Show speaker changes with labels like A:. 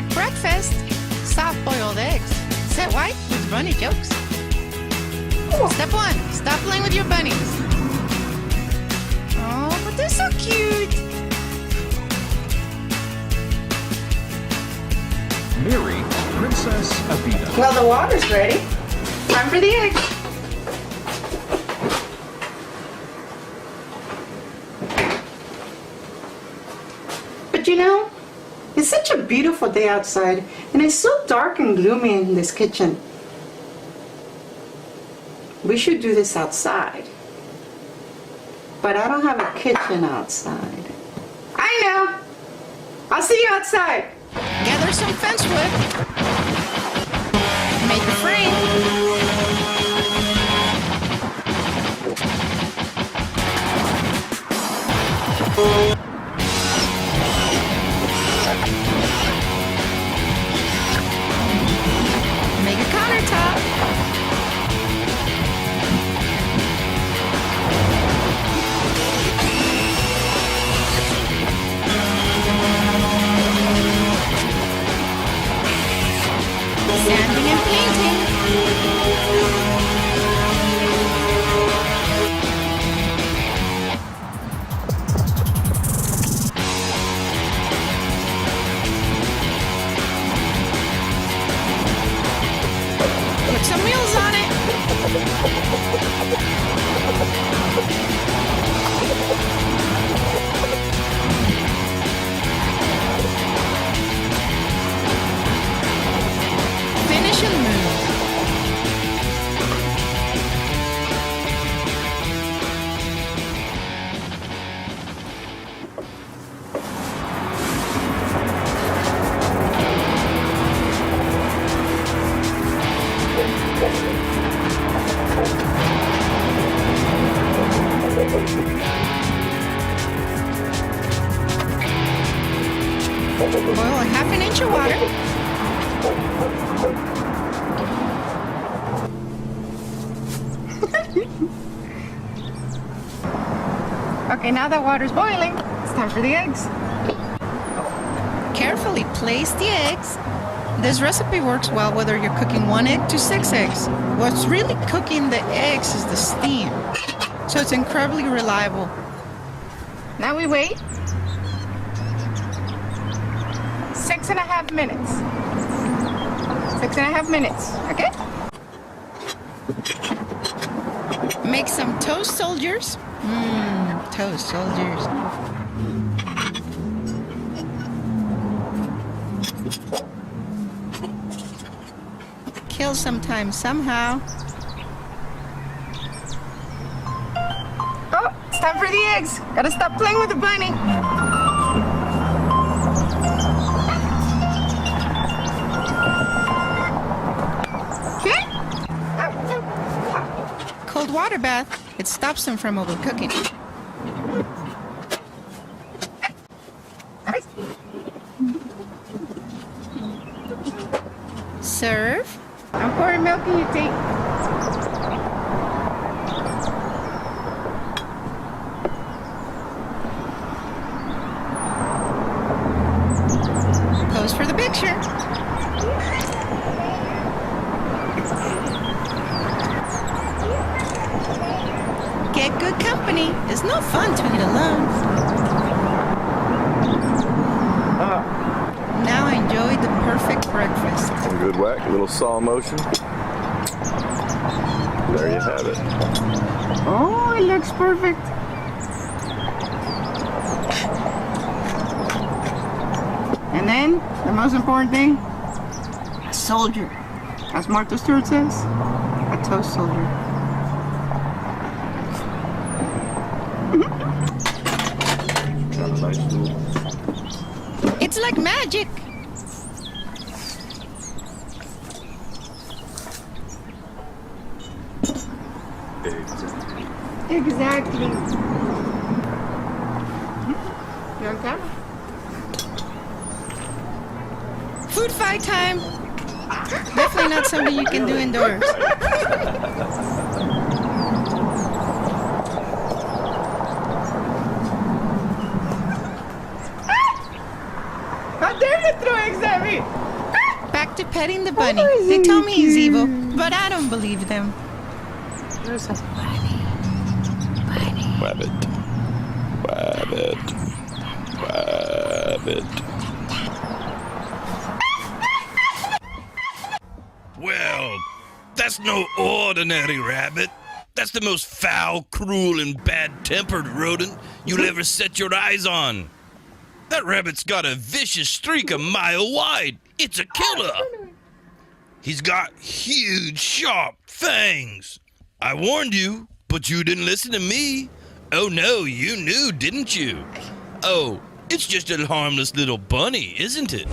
A: perfect breakfast. Soft-boiled eggs, set white with bunny jokes. Step 1, stop playing with your bunnies. Oh, but they're so cute.
B: Mary, Princess Avina.
A: Well, the water's ready. Time for the eggs. But you know, it's such a beautiful day outside, and it's so dark and gloomy in this kitchen. We should do this outside. But I don't have a kitchen outside. I know! I'll see you outside. Gather some fence wood. Make a frame. Make a countertop. Sanding and painting. Put some wheels on it. Finish and move. Boil a half an inch of water. Okay, now that water's boiling, it's time for the eggs. Carefully place the eggs. This recipe works well whether you're cooking 1 egg to 6 eggs. What's really cooking the eggs is the steam, so it's incredibly reliable. Now we wait 6.5 minutes. 6.5 minutes, okay? Make some toast soldiers. Toast soldiers. Kill some time somehow. Oh, it's time for the eggs. Gotta stop playing with the bunny. Cold water bath, it stops them from overcooking. Serve. I'm pouring milk in your tea. Pose for the picture. Get good company. It's no fun to eat alone. Now enjoy the perfect breakfast.
C: Good whack, a little saw motion. There you have it.
A: Oh, it looks perfect. And then, the most important thing, a soldier. As Martha Stewart says, a toast soldier. It's like magic. Exactly. You on camera? Food fight time. Definitely not something you can do indoors. How dare you throw eggs at me? Back to petting the bunny. They tell me he's evil, but I don't believe them.
C: Rabbit. Rabbit. Rabbit.
D: Well, that's no ordinary rabbit. That's the most foul, cruel, and bad-tempered rodent you'll ever set your eyes on. That rabbit's got a vicious streak a mile wide. It's a killer. He's got huge, sharp fangs. I warned you, but you didn't listen to me. Oh no, you knew, didn't you? Oh, it's just a harmless little bunny, isn't it?